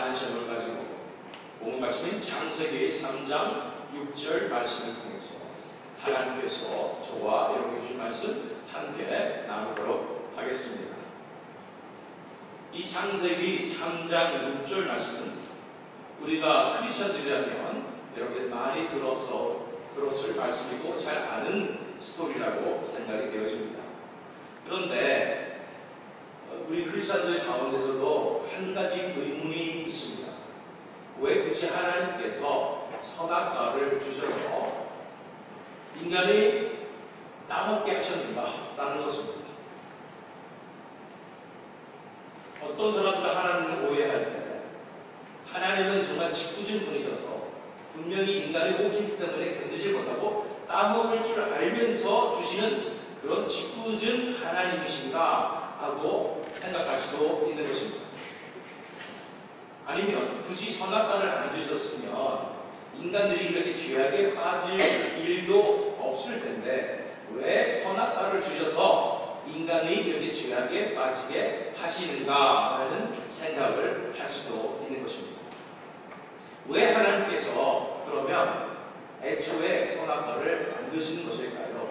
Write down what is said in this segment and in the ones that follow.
많은 제목을 가지고 오늘 말씀인 창세기 3장 6절 말씀을 통해서 하나님께서 저와 여러분에게 주신 말씀 함께 나누도록 하겠습니다. 이 창세기 3장 6절 말씀은 우리가 크리스천들이라면 여러분들이 많이 들었을 말씀이고 잘 아는 스토리라고 생각이 되어집니다. 그런데 우리 크리스천들 가운데서도 한 가지 의문이 있습니다. 왜 굳이 하나님께서 선악과를 주셔서 인간이 따먹게 하셨는가? 라는 것입니다. 어떤 사람들은 하나님을 오해할 때 하나님은 정말 짓궂은 분이셔서 분명히 인간의 호기심 때문에 견디지 못하고 따먹을 줄 알면서 주시는 그런 짓궂은 하나님이신가 하고 생각할 수도 있는 것입니다. 아니면 굳이 선악과를 안 주셨으면 인간들이 이렇게 죄악에 빠질 일도 없을 텐데 왜 선악과를 주셔서 인간이 이렇게 죄악에 빠지게 하시는가라는 생각을 할 수도 있는 것입니다. 왜 하나님께서 그러면 애초에 선악과를 안 드시는 것일까요?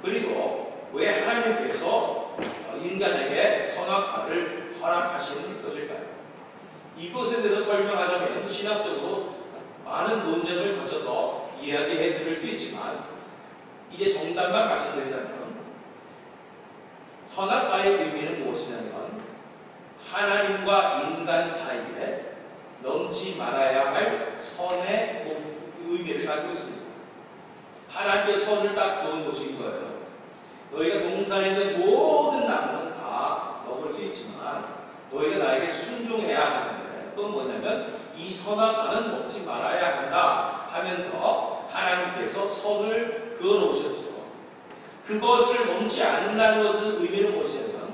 그리고 왜 하나님께서 인간에게 선악과를 허락하시는 것일까요? 이것에 대해서 설명하자면 신학적으로 많은 논쟁을 거쳐서 이야기해 드릴 수 있지만 이제 정답만 말씀드린다면 선악과의 의미는 무엇이냐면 하나님과 인간 사이에 넘지 말아야 할 선의 의미를 가지고 있습니다. 하나님의 선을 딱 그은 것인 거예요. 너희가 동산에 있는 모든 나무는 다 먹을 수 있지만 너희가 나에게 순종해야 하는데 그건 뭐냐면 이 선악과는 먹지 말아야 한다 하면서 하나님께서 선을 그어 놓으셨죠. 그것을 넘지 않는다는 것은 의미는 무엇이냐면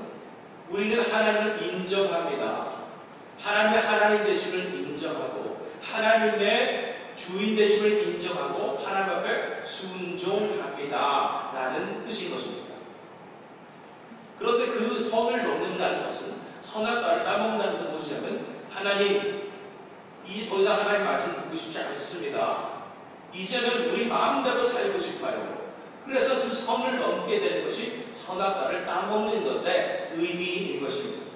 우리는 하나님을 인정합니다. 하나님의 하나님 되심을 인정하고 하나님의 주인 되심을 인정하고 하나님 앞에 순종합니다 라는 뜻인 것입니다. 그런데 그 선을 넘는다는 것은 선악과를 따먹는다는 것은 무엇이냐면 하나님 이제 더 이상 하나님 말씀 듣고 싶지 않습니다. 이제는 우리 마음대로 살고 싶어요. 그래서 그 선을 넘게 되는 것이 선악과를 따먹는 것의 의미인 것입니다.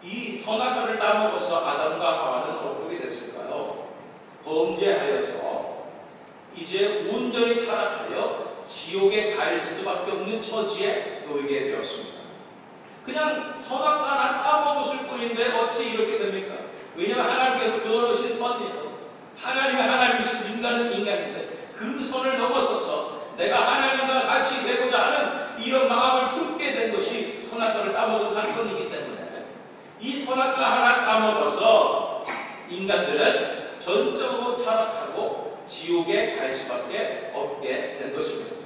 이 선악과를 따먹어서 아담과 하와는 어떻게 됐을까요? 범죄하여서 이제 온전히 타락하여 지옥에 갈 수밖에 없는 처지에 놓이게 되었습니다. 그냥 선악과 하나 따먹었을 뿐인데 어찌 이렇게 됩니까? 왜냐하면 하나님께서 그어놓으신 선이에요. 하나님의 하나님이신 인간은 인간인데 그 선을 넘어서서 내가 하나님과 같이 되고자 하는 이런 마음을 품게 된 것이 선악과를 따먹은 사건이기 때문에 이 선악과 하나 따먹어서 인간들은 전적으로 타락하고 지옥에 갈 수밖에 없게 된 것입니다.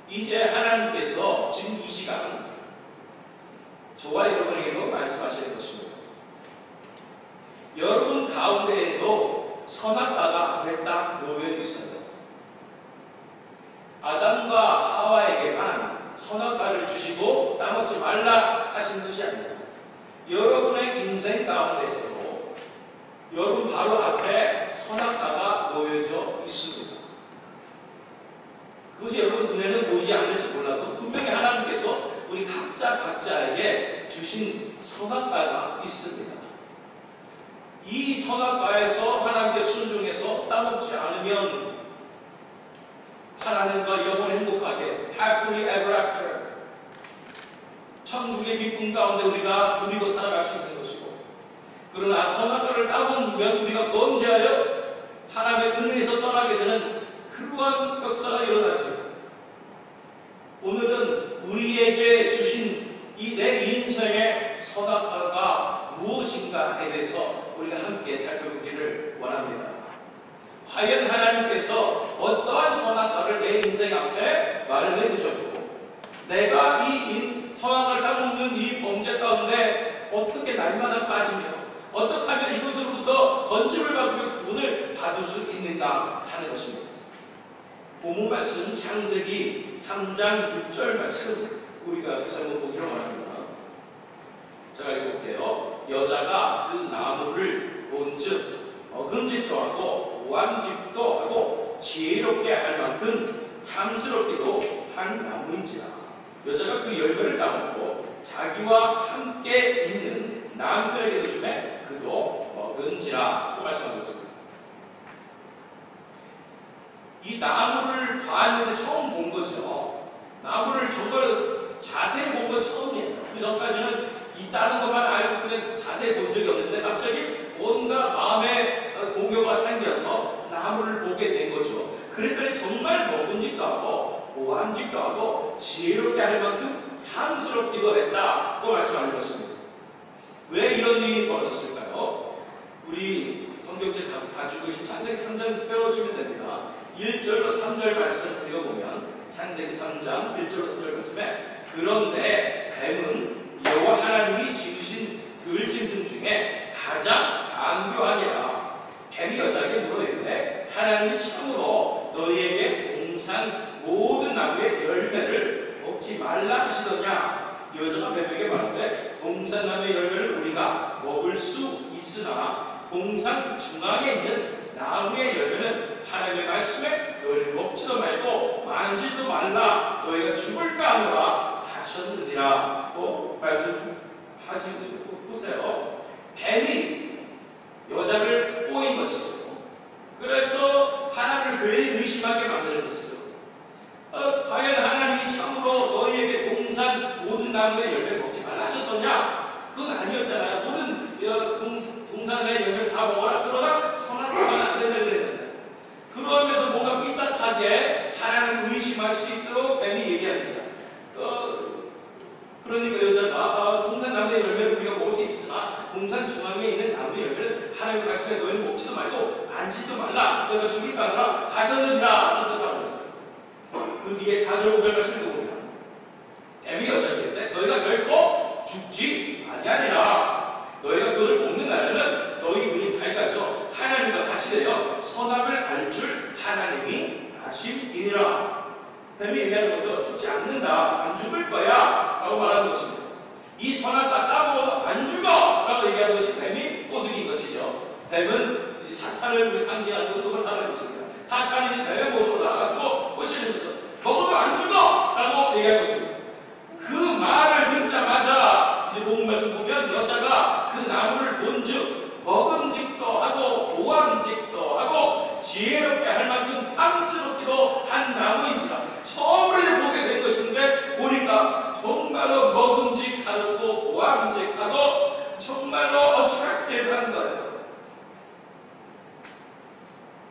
이제 하나님께서 지금 이 시간 저와 여러분에게도 말씀하시는 것입니다. 여러분 가운데에도 선악과가 앞에 딱 놓여 있어요. 아담과 하와에게만 선악과를 주시고 따먹지 말라 하신 것이 아닙니다. 여러분의 인생 가운데서도 여러분 바로 앞에 선악과가 놓여져 있습니다. 그것이 여러분 눈에는 보이지 않을지 몰라도 분명히 하나님께서 우리 각자에게 주신 선악과가 있습니다. 이 선악과에서 하나님께 순종해서 따먹지 않으면 하나님과 영원 행복하게 happily ever after 천국의 기쁨 가운데 우리가 누리고 살아갈 수 있는 것이고 그러나 선악과를 따먹으면 우리가 범죄하여 하나님의 은혜에서 떠나게 되는 그러한 역사가 일어나죠. 오늘은 우리에게 주신 이 내 인생의 선악과가 무엇인가에 대해서 우리가 함께 살펴보기를 원합니다. 과연 하나님께서 어떠한 선악과를 내 인생 앞에 마련해 두셨고 내가 이 선악과를 따먹는 이 범죄 가운데 어떻게 날마다 빠지며 어떻게 하면 이것으로부터 건짐을 받고 구원을 받을 수 있는가 하는 것입니다. 본문 말씀 창세기 3장 6절 말씀 우리가 다시 한번 보기로 원합니다. 제가 읽어볼게요. 여자가 그 나무를 본즉 먹음직도 하고 오암직도 하고 지혜롭게 할 만큼 탐스럽기도 한 나무인지라. 여자가 그 열매를 따먹고 자기와 함께 있는 남편에게도 주매 그도 먹은지라 또 말씀하셨습니다. 이 나무를 봤는데 처음 본 거죠. 나무를 정말 자세히 본 건 처음이에요. 그 전까지는 있다는 것만 알고 그냥 자세히 본 적이 없는데 갑자기 온갖 마음에 동요가 생겨서 나무를 보게 된 거죠. 그랬더니 정말 먹음직도 하고 보암직도 하고 지혜롭게 할 만큼 탐스럽기도 했다고 말씀하는 것입니다. 왜 이런 일이 벌어졌을까요? 우리 성경책 가지고 계신 창세기 3장 펴주시면 됩니다. 1절로 3절 말씀 읽어보면 창세기 3장 1절로 3절 말씀에 그런데 뱀은 여호와 하나님이 지으신 들짐승 중에 가장 강교하니라. 뱀이 여자에게 물어이르되 하나님이 참으로 너희에게 동산 모든 나무의 열매를 먹지 말라 하시더냐. 여자가 뱀에게 말하되 동산 나무의 열매를 우리가 먹을 수 있으나 동산 중앙에 있는 나무의 열매는 하나님의 말씀에 너희를 먹지도 말고 만지도 말라 너희가 죽을까 하노라 하셨느니라. 말씀하시는 보세요. 뱀이 여자를 꼬인 것이죠. 그래서 하나님을 괜히 의심하게 만드는 것이죠. 과연 하나님이 참으로 너희에게 동산 모든 나무의 열매 먹지 말라 하셨더냐? 그건 아니었잖아요. 모든 동산의 열매를 다 먹어라. 그러나 선악을 하면 안 된다 그랬는데 그러면서 뭔가 삐딱하게 하나님을 의심할 수 있도록 뱀이 얘기합니다. 그러니까 여자가 동산 나무의 열매를 우리가 먹을 수 있으나 동산 중앙에 있는 나무의 열매는 하나님의 말씀에 너희는 먹지도 말고 만지도 말라 너희가 죽을까 하노라 하셨느니라. 그 뒤에 4절 5절 말씀을 보면 뱀이 여자에게 너희가 결코 죽지 아니하리라. 너희가 그것을 먹는 날에는 너희 눈이 밝아져 하나님과 같이 되어 선악을 알 줄 하나님이 아심이니라. 뱀이 얘기하는 거죠. 죽지 않는다. 안 죽을 거야. 라고 말하는 것입니다. 이 선악과 따먹어서 안 죽어! 라고 얘기하는 것이 뱀이 꼬드긴 것이죠. 뱀은 사탄을 상징하는 것으로 살아가고 있습니다. 사탄이 뱀의 모습으로 나와가지고 꼬시는 거죠. 먹어도 안 죽어! 라고 얘기할 것입니다. 그 말을 듣자마자 이제 본문 말씀 보면 여자가 그 나무를 본즉 먹음직도 하고 보암직도 하고 지혜롭게 할 만큼 탐스럽기도 한 나무인지라. 처음으로 보게 된 것인데 보니까 정말로 먹음직하고 보암직하고 정말로 어트랙티브한 거예요.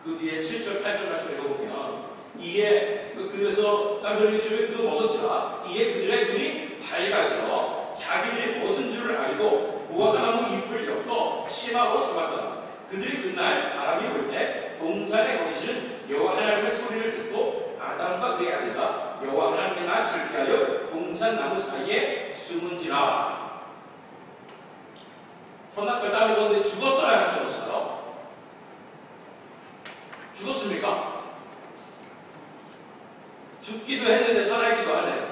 그 뒤에 7절 8절 말씀을 읽어보면 이에 그래서 남편이 주에 그거 먹었지라 이에 그들의 눈이 밝아져 자기들이 무슨 줄을 알고 무화과나무 잎을 엮어 치마로 삼았더라. 그들이 그날 바람이 불 때 동산에 거기시는 여호와 하나님의 소리를 듣고 아담과 그의 아내가 여호와 하나님의 낯을 피하여 동산 나무 사이에 숨은지라. 선악을 따먹었는데 죽었어요? 안 죽었어요? 죽었습니까? 죽기도 했는데 살아있기도 하네요.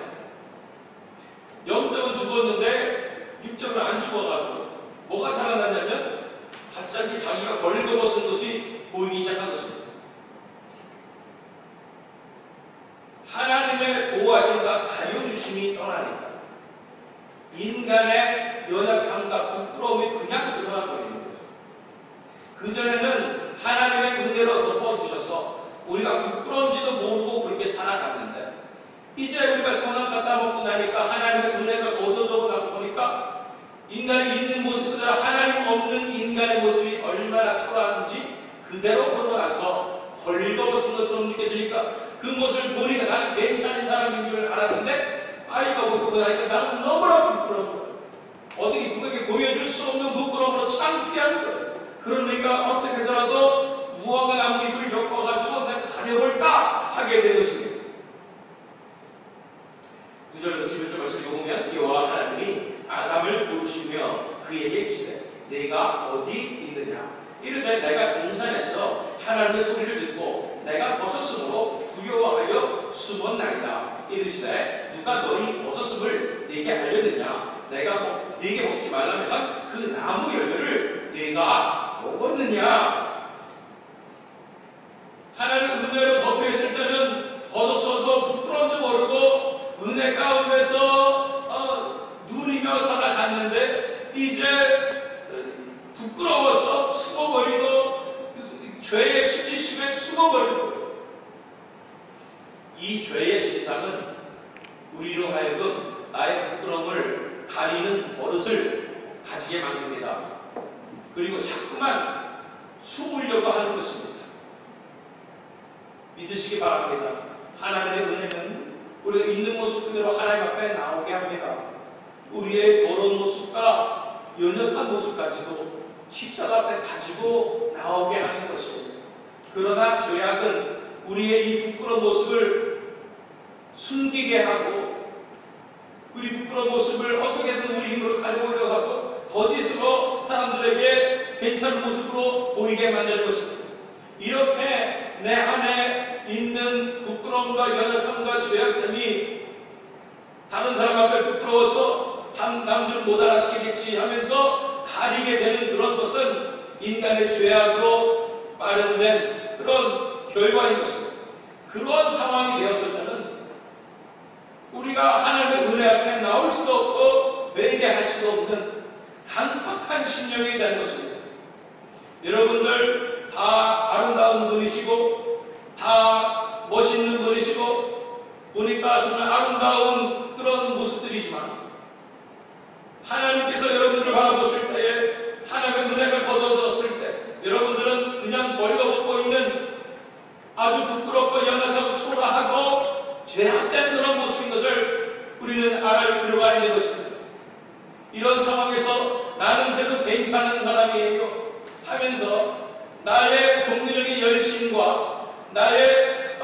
영적은 죽었는데 육적은 안 죽어가지고 뭐가 살아났냐면 갑자기 자기가 벌거벗은 것이 보이기 시작한 것입니다. 하나님의 보호하심과 가려주심이 떠나니까 인간의 연약함과 부끄러움이 그냥 드러나 버리는 거죠. 그전에는 하나님의 은혜로 덮어주셔서 우리가 부끄러운지도 모르고 그렇게 살아갔는데 이제 우리가 선악 따먹고 나니까 하나님의 은혜가 걷어져 나고 보니까 인간이 있는 모습 그대로 하나님 없는 인간의 모습이 얼마나 초라한지 그대로 드러나서 벌거벗은 것처럼 느껴지니까 그 모습을 보니까 나는 괜찮은 사람인 줄 알았는데 아이가 보고 나니까 나는 너무나 부끄러운 거예요. 어떻게 누구에게 보여줄 수 없는 부끄러움으로 창피한 거예요. 그러니까 어떻게 해서라도 무화과 나무 잎을 엮어가지고 내가 가려볼까 하게 된 것입니다. 9절에서 11절 말씀을 보면 여호와 하나님이 아담을 부르시며 그에게 이르시되 내가 어디 있느냐 이르되 내가 동산에서 하나님의 소리를 듣고 내가 벗었으므로 두려워하여 숨었나이다. 이르시되 누가 너희 벗었음을 네게 알렸느냐 내가 네게 먹지 말라면 그 나무 열매를 네가 먹었느냐? 하나님 은혜로 덮여있을 때는 벗었어도 부끄러운지 모르고 은혜 가운데서 누리며 살아갔는데 이제 부끄러워서 숨어버리고 죄의 수치심에 숨어버리고, 이 죄의 진상은 우리로 하여금 나의 부끄러움을 가리는 버릇을 가지게 만듭니다. 그리고 자꾸만 숨으려고 하는 것입니다. 믿으시기 바랍니다. 하나님의 은혜는 우리가 있는 모습 그대로 하나님 앞에 나오게 합니다. 우리의 더러운 모습과 연약한 모습 가지고 십자가 앞에 가지고 나오게 하는 것입니다. 그러나 죄악은 우리의 이 부끄러운 모습을 숨기게 하고, 우리 부끄러운 모습을 어떻게 해서 우리 힘으로 가져오려고 하고 거짓으로 사람들에게 괜찮은 모습으로 보이게 만드는 것입니다. 이렇게 내 안에 있는 부끄러움과 연약함과 죄악됨이 다른 사람 앞에 부끄러워서 남들은 못 알아채겠지 하면서 가리게 되는 그런 것은 인간의 죄악으로 마련된 그런 결과인 것입니다. 그런 상황이 되었을 때는 우리가 하나님의 은혜 앞에 나올 수도 없고 회개할 수도 없는 강팍한 심령이 되는 것입니다. 여러분들 다 아름다운 분이시고 다 멋있는 분이시고 보니까 정말 아름다운 그런 모습들이지만, 하나님께서 여러분들을 바라보실 때에, 하나님의 은혜를 거둬들었을 때 여러분들은 그냥 벌거벗고 있는 아주 부끄럽고 연약하고 초라하고 죄악된 그런 모습인 것을 우리는 알아볼 필요가 있는 것입니다. 이런 상황에서 나는 그래도 괜찮은 사람이에요 하면서 나의 종교적인 열심과 나의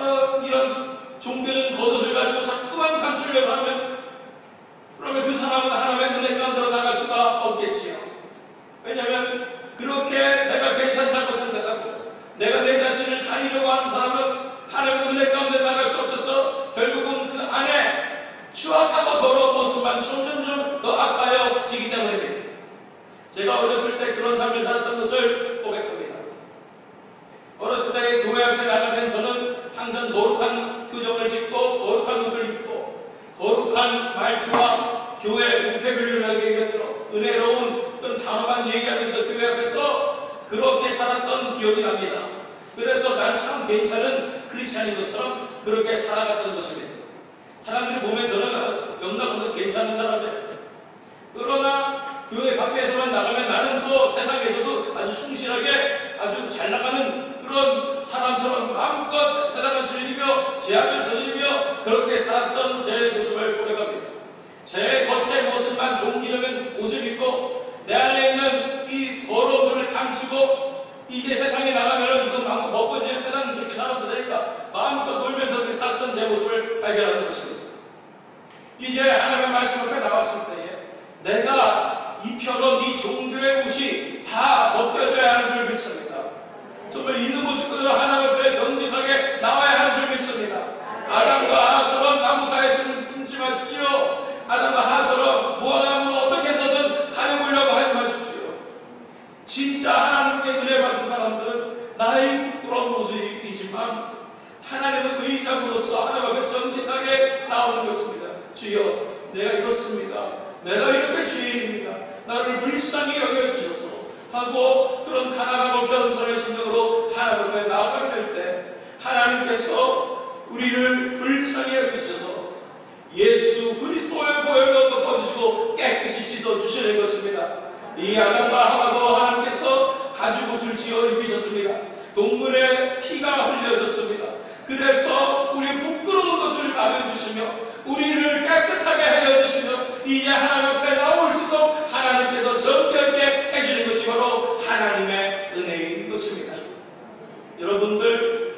이런 종교적인 겉옷을 가지고 자꾸만 감추려고 하면, 그러면 그 사람은 하나님의 은혜 가운데로 나갈 수가 없겠지요. 왜냐하면 그렇게 내가 괜찮다고 생각하고 내가 내 자신을 가리려고 하는 사람은 하나님의 은혜 가운데 나갈 수 없어서 결국은 그 안에 추악하고 더러운 모습만 점점점 더 악하여지기 때문입니다. 제가 어렸을 때 그런 삶을 살았던 것을 고백합니다. 어렸을 때 교회 앞에 나가면 저는 항상 거룩한 표정을 짓고 거룩한 옷을 입고 거룩한 말투와 교회 부패별류라고 얘기하죠. 은혜로운 그런 단어만 얘기하면서 교회 앞에서 그렇게 살았던 기억이 납니다. 그래서 난 참 괜찮은 크리스찬인 것처럼 그렇게 살아갔던 것입니다. 사람들이 보면 저는 영락없는 괜찮은 사람이에요. 그러나 교회 밖에서만 나가면 나는 또 세상에서도 아주 충실하게 아주 잘 나가는 그런 사람처럼 마음껏 세상을 즐기며 죄악을 저지르며 그렇게 살았던 제 모습을 고백합니다. 제 겉의 모습만 종기적인 옷을 입고 내 안에 있는 이 더러움을 감추고 이제 세상에 나가면 그 마음껏 벗겨지는 세상은 그렇게 살아도 되니까 마음껏 놀면서 그렇게 살았던 제 모습을 발견하는 것입니다. 이제 하나님의 말씀 앞에 나왔을 때에 내가 입혀놓은 이 종교의 옷이 다 벗겨져야 하는 줄 믿습니다. 정말 있는 모습 그대로 하나님 앞에 정직하게 나와야 하는 줄 믿습니다. 아담과 하와처럼 나무 사이에 숨지 마십시오. 아담과 하와처럼 무화과나무로 어떻게 해서든 가려보려고 하지 마십시오. 진짜 하나님의 은혜 받은 사람들은 나의 부끄러운 모습이지만 하나님의 의장으로서 하나님 앞에 정직하게 나오는 것입니다. 주여, 내가 이렇습니다. 내가 이렇게 죄인입니다. 나를 불쌍히 여겨주소서 하고 그런 가난하고 겸손의 심령으로 하나님 앞에 나아가게 될 때 하나님께서 우리를 불쌍히 여기셔서 예수 그리스도의 보혈로 덮어주시고 깨끗이 씻어주시는 것입니다. 이 아담과 하와도 하나님께서 가죽옷을 지어 입히셨습니다. 동물의 피가 흘려졌습니다. 그래서 우리 부끄러운 것을 가려주시며 우리를 깨끗하게 하여주시며 이제 하나님 앞에 나올 수도 하나님께서 정결케 해주는 것이 바로 하나님의 은혜인 것입니다. 여러분들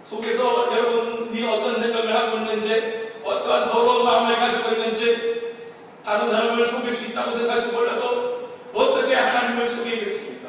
속에서 여러분이 어떤 생각을 하고 있는지, 어떠한 더러운 마음을 가지고 있는지, 다른 사람을 속일 수 있다고 생각하지 몰라도 어떻게 하나님을 속이겠습니까?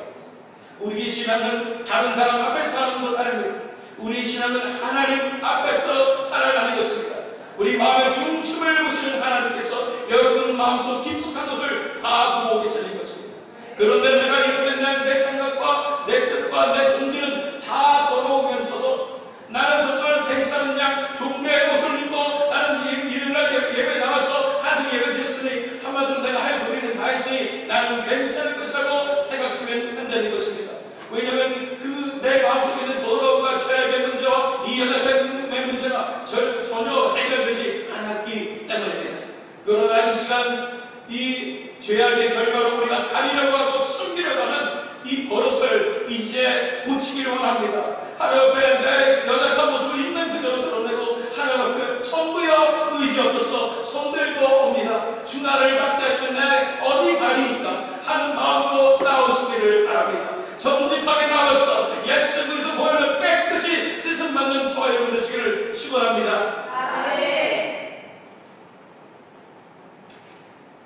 우리 신앙은 다른 사람 앞에서 하는 것 아닙니다. 우리 신앙은 하나님 앞에서 살아가는 것입니다. 우리 마음의 중심을 보시는 하나님께서 여러분 마음속 깊숙한 것을 다 보고 계시는 것입니다. 그런데 내가 이렇게 내 생각과 내 뜻과 내 동기는 다 더러우면서도 나는 정말 괜찮은 양 종교의 옷을 입고 나는 일요일날 예배 나와서 하나님 예배 드렸으니 한마디로 내가 할 도리는 다 했으니 나는 괜찮을 것이라고 생각하면 안 되는 것입니다. 왜냐하면 그 내 마음속에 있는 더러움과 죄의 문제와 이 여자의 문제가 전혀 해결되지 않았기 때문입니다. 그러나 이 시간 이 죄악의 결과로 우리가 가리려고 하고 숨기려고 하는 이 버릇을 이제 고치기를 원합니다. 하나님 앞에 내 연약한 모습을 있는 그대로 드러내고 하나님 앞에 전부여 의지 없어서 손들고 옵니다. 주 나를 막대하시는 내 어디 가리니까 하는 마음으로 나오시기를 바랍니다. 정직하게 나와서 예수 그리스도 보혈로 깨끗이 씻음 받는 저와 여러분 되시기를 축원합니다.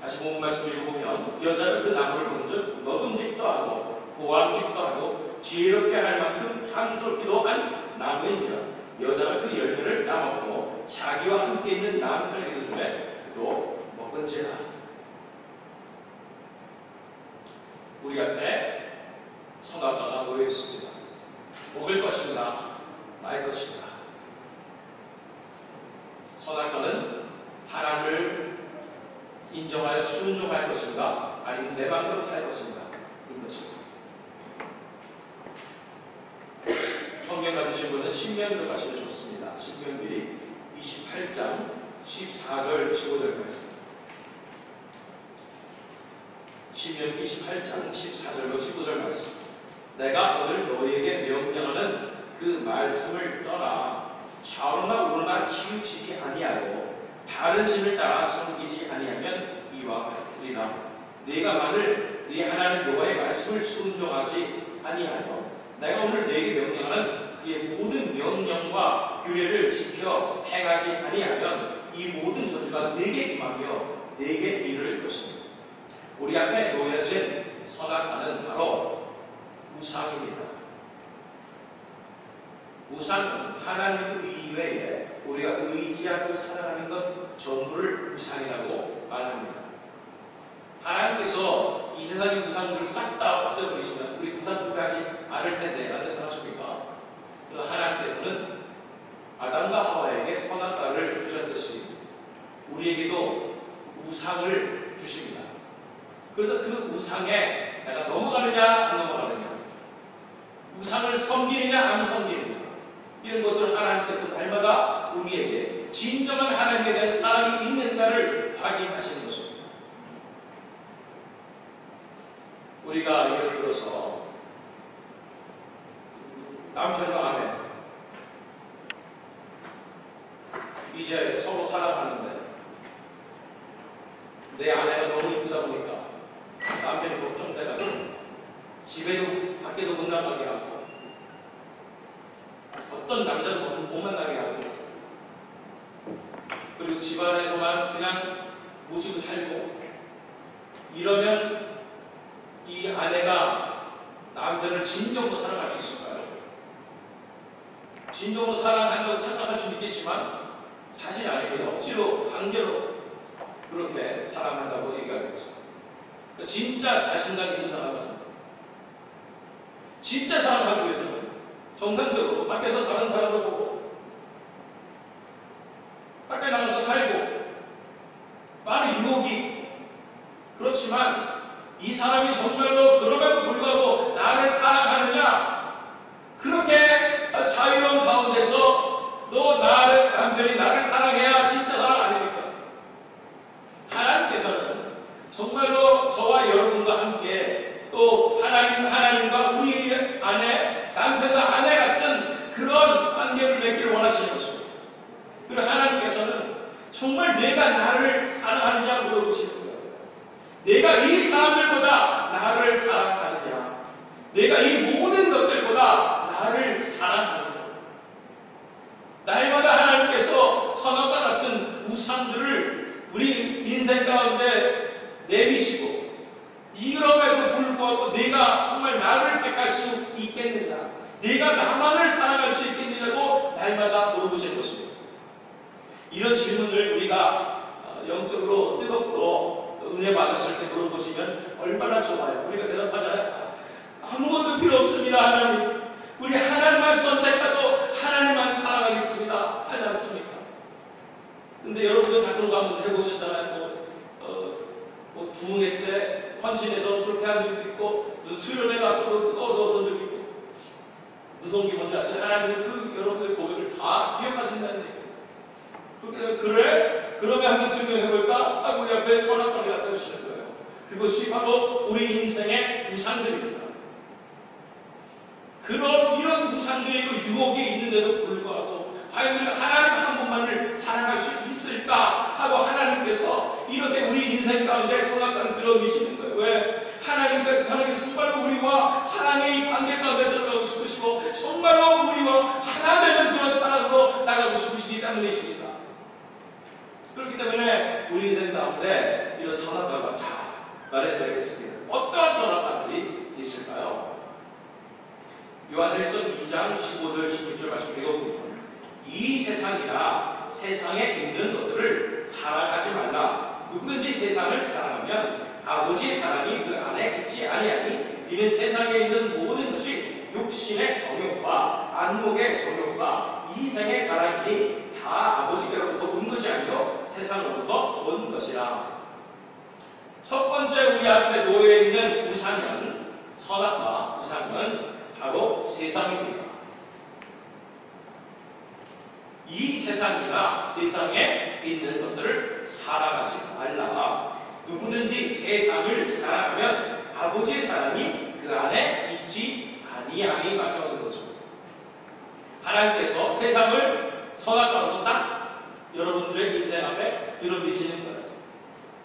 다시 본문 말씀을 읽어보면 여자는 그 나무를 본즉 먹음직도 하고 보암직도 하고 지혜롭게 할 만큼 향수롭기도 한 나무인지라 여자가 그 열매를 따먹고 자기와 함께 있는 남편에게 주매 그도 먹은지라. 우리 앞에 선악과가 놓여 있습니다. 먹을 것인가 말 것인가. 선악과는 하나님을 인정하여 순종할 것인가 아니면 내 마음대로 살 것인가 이 것입니다. 성경 가지신 분은 신명기로 가시면 좋습니다. 신명기 28장 14절 15절 말씀. 신명기 28장 14절로 15절 말씀. 내가 오늘 너희에게 명령하는 그 말씀을 떠나 좌우나 우로나 치우치지 아니하고 다른 신을 따라 섬기지 아니하면 이와 같으리라. 네가 만일 네 하나님 여호와의 말씀을 순종하지 아니하여 내가 오늘 네게 명령하는 그의 모든 명령과 규례를 지켜 행하지 아니하면 이 모든 저주가 네게 임하며 네게 이를 것입니다. 우리 앞에 놓여진 선악과는 바로 우상입니다. 우상은 하나님 이외에 우리가 의지하고 살아가는 것 전부를 우상이라고 말합니다. 하나님께서 이 세상의 우상들을 싹 다 없애버리시면 우리 우상 숭배하지 않을 텐데 안 생각하십니까? 하나님께서는 아담과 하와에게 선악과를 주셨듯이 우리에게도 우상을 주십니다. 그래서 그 우상에 내가 넘어가느냐 안 넘어가느냐, 우상을 섬기느냐 안 섬기느냐, 이런 것을 하나님께서 날마다 우리에게 진정한 하나님에 대한 사랑이 있는가를 확인하시는 것입니다. 우리가 예를 들어서 남편과 아내 이제 서로 살아가는데 내 아내가 너무 이쁘다 보니까 남편이 걱정돼가지고 집에도 밖에도 못 나가게 하고 어떤 남자도 못 만나게 하고 그리고 집안에서만 그냥 모시고 살고 이러면 이 아내가 남편을 진정으로 사랑할 수 있을까요? 진정으로 사랑한다고 착각할 수 있겠지만 사실이 아니고요. 억지로 강제로 그렇게 사랑한다고 얘기하겠죠. 진짜 자신감 있는 사람은 진짜 사랑하기 위해서는 정상적으로 밖에서 다른 사람을 보고 밖에 나가서 살고 많은 유혹이 그렇지만 이 사람이 정말로 그럼에도 불구하고 나를 사랑하느냐, 그렇게 자유로운 가운데서 너 나를 남편이 나를 사랑해야 진짜 사랑 아닙니까? 하나님께서는 정말로 저와 여러분과 함께 또 하나님과 우리 아내, 남편과 아내 같은 그런 관계를 맺기를 원하시는 것입니다. 그리고 하나님께서는 정말 내가 나를 사랑하느냐 물어보시는 거예요. 내가 이 사람들보다 나를 사랑하느냐, 내가 이 모든 것들보다 나를 사랑하느냐. 날마다 하나님께서 선악과 같은 우상들을 우리 인생 가운데 내비시고 이럼에도 불구하고 내가 정말 나를 택할 수 있겠느냐, 내가 나만을 사랑할 수 있겠느냐고 날마다 물어보시는 것입니다. 이런 질문을 우리가 영적으로 뜨겁고 은혜 받았을 때 물어보시면 얼마나 좋아요. 우리가 대답하잖아요. 아무것도 필요 없습니다. 하나님. 우리 하나님만 선택하고 하나님만 사랑하겠습니다. 하지 않습니까? 근데 여러분들 다 그런 거 한번 해보셨잖아요. 부흥회 때 헌신해서 그렇게 한 적도 있고, 무슨 수련회 가서도 뜨거워서 그런 적도 있고, 무서운 게 뭔지 아세요? 하나님은 그 여러분의 고백을 다 기억하신다는 얘기예요. 그래? 그러면 한번 증명해볼까? 하고 우리 앞에 선악과를 갖다 주시는 거예요. 그것이 바로 우리 인생의 우상들입니다. 그런 이런 우상들이고 유혹이 있는데도 불구하고 과연 우리가 하나님 한 분만을 사랑할 수 있을까 하고 하나님께서 이렇게 우리 인생 가운데 선악과를 들어미시는 거예요. 왜? 하나님께서 정말로 우리와 사랑의 이 관계 가운데 들어가고 싶으시고 정말로 우리와 하나 되는 그런 사랑으로 나가고 싶으시기 때문이십니다. 그렇기 때문에 우리 인생 가운데 이런 선악과가 잘 마련되겠습니다. 어떠한 선악과들이 있을까요? 요한일서 2장 15절 16절 말씀 읽어보면 이 세상이나 세상에 있는 것들을 사랑하지 말라. 누구든지 세상을 사랑하면 아버지의 사랑이 그 안에 있지 아니하니 이는 세상에 있는 모든 것이 육신의 정욕과 안목의 정욕과 이생의 사랑이니 다 아버지께로부터 온 것이 아니요 세상으로부터 온 것이라. 첫 번째 우리 앞에 놓여있는 우상은 선악과 우상은 바로 세상입니다. 이 세상이나 세상에 있는 것들을 사랑하지 말라. 누구든지 세상을 사랑하면 아버지의 사랑이 그 안에 있지 아니하니 말씀하는 거죠. 하나님께서 세상을 선악과로서 딱 여러분들의 인생 앞에 들어주시는 거예요.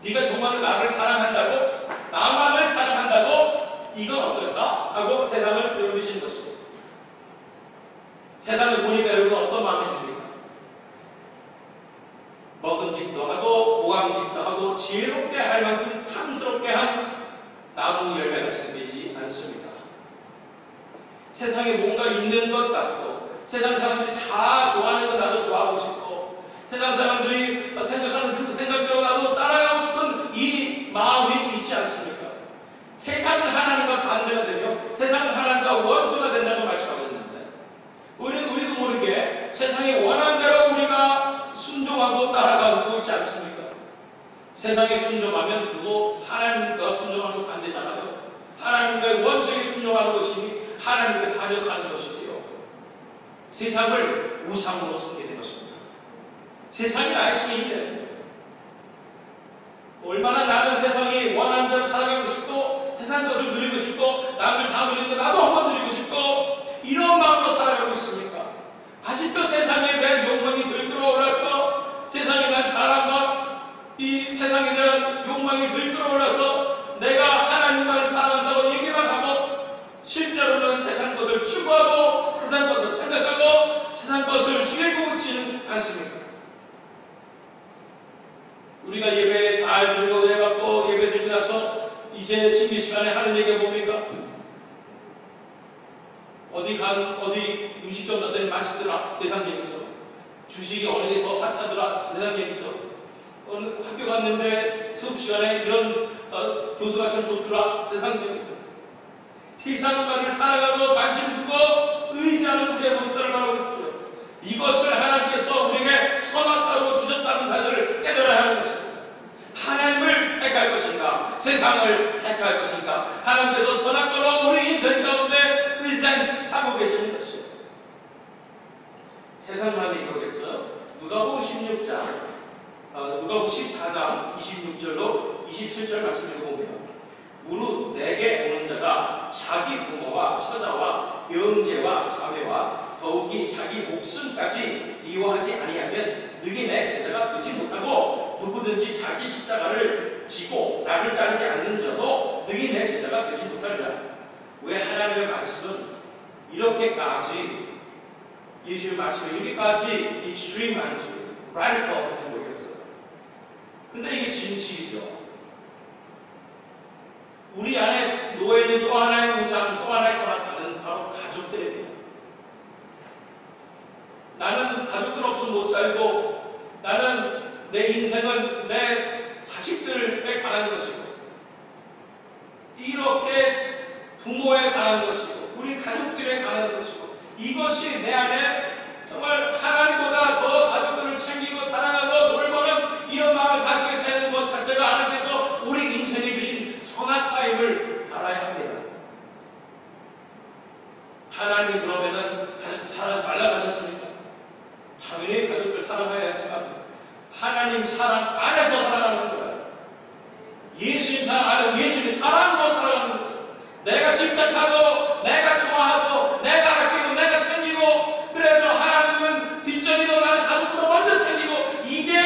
네가 정말 나를 사랑한다고, 나만을 사랑한다고 이건 어떨까? 하고 세상을 들어주신 것입니다. 세상을 보니까 여러분 어떤 마음이 듭니까? 먹음직도 하고 보감직도 하고 지혜롭게 할 만큼 탐스럽게 한 나무 열매가 생기지 않습니다. 세상에 뭔가 있는 것 같고 세상 사람들이 다 좋아하는 거 나도 좋아하고 싶고 세상 사람들이 생각하는 그 생각대로 나도 따라가고 싶은 이 마음이 있지 않습니까? 세상은 하나님과 반대가 되며 세상은 하나님과 원수가 된다고 말씀하셨는데 우리도 모르게 세상이 원하는 대로 우리가 순종하고 따라가고 있지 않습니까? 세상에 순종하면 그거 하나님과 순종하는 거 반대잖아요. 하나님의 원수에게 순종하는 것이니 하나님께 반역하는 것이지요. 세상을 우상으로 섬기는 것입니다. 세상이 나의 주인인데 얼마나 나는 세상이 원하는 대로 살아가고 싶고 세상 것을 누리고 싶고 남을 다 누리는데 나도 한번 누리고 싶고 이런 마음으로 살아가고 있습니까? 아직도 세상에 대한 욕망이 들끓어올라서 세상에 대한 자랑과 이 세상에 대한 욕망이 들끓어올라서 내가 하나님만을 사랑한다고 얘기만 하고 실제로는 세상 것을 추구하고 세상 것을 생각하고 세상 것을 즐기고 있지는 않습니다. 우리가 예배 잘 들고 은혜 받고 예배 드리고 나서 이제 신비 시간에 하는 얘기가 뭡니까? 어디 음식점 갔더니 맛있더라. 세상 얘기죠. 주식이 어느 게 더 핫하더라. 세상 얘기죠. 어느 학교 갔는데 수업 시간에 이런 교수가 참 좋더라. 세상 얘기죠. 세상만을 살아가고 관심 두고 의지하는 우리의 모습들을 바라보십시오. 이것을 하나님께서 우리에게 선악과로 주셨다는 사실을 깨달아야 하는 것입니다. 하나님을 택할 것인가 세상을 택할 것인가 하나님께서 선악과로 우리 인생 가운데 프리젠트하고 계시는 것이에요. 세상만이 그러겠어요? 누가복음 16장 누가복음 14장 26절로 27절 말씀을 보면 무릇 내게 오는 자가 자기 부모와 처자와 형제와 자매와 더욱이 자기 목숨까지 미워하지 아니하면 너희 내 제자가 되지 못하고 누구든지 자기 십자가를 지고 나를 따르지 않는 자도 너희 내 제자가 되지 못하리라. 왜 하나님의 말씀은 이렇게까지 예수의 말씀이 이렇게까지 익스트림한지 라디컬한지 모르겠어요. 근데 이게 진실이죠. 우리 안에 놓여있는 또 하나의 우상, 또 하나의 선악과는 바로 가족들입니다. 나는 가족들 없으면 못 살고 나는 내 인생은 내 자식 자식들에 관한 것이고, 이렇게 부모에 관한 것이고, 우리 가족들에 관한 것이고, 이것이 내 안에 정말 하나님보다 더 가족들을 챙기고 사랑하고 돌보는 이런 마음을 가지게 되는 것 자체가 하나님께서 우리 인생에 주신 선악과임을 알아야 합니다. 하나님이 그러면은 가족들 사랑하지 말라고 하셨습니까? 당연히 가족들 사랑해야지만 하나님 사랑 안에서 살아가는 거야. 예수님 사랑 안에서 예수님의 사랑으로 살아가는 거야. 내가 집착하고 내가 좋아하고 내가 아끼고 내가 챙기고, 그래서 하나님은 뒷전이고 나는 가족보다 먼저 챙기고, 이게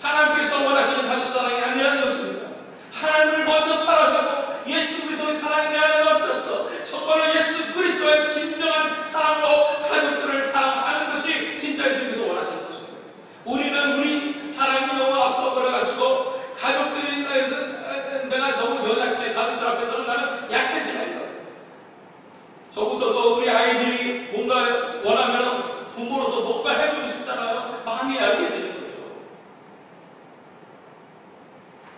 하나님께서 원하시는 가족 사랑이 아니라는 것입니다. 하나님을 먼저 사랑하고 예수 그리스도의 사랑이 내 안에 넘쳤어. 정말로 예수 그리스도의 진정한 사랑으로 가족들을 사랑하는 것이 진짜 예수님께서 원하시는 것입니다. 우리는 우리 사랑이 너무 앞서버려가지고 가족들이 내가 너무 연약해, 가족들 앞에서는 나는 약해지는 거예요. 저부터도 우리 아이들이 뭔가 원하면 부모로서 뭔가 해주고 싶잖아요. 마음이 약해지는 거죠.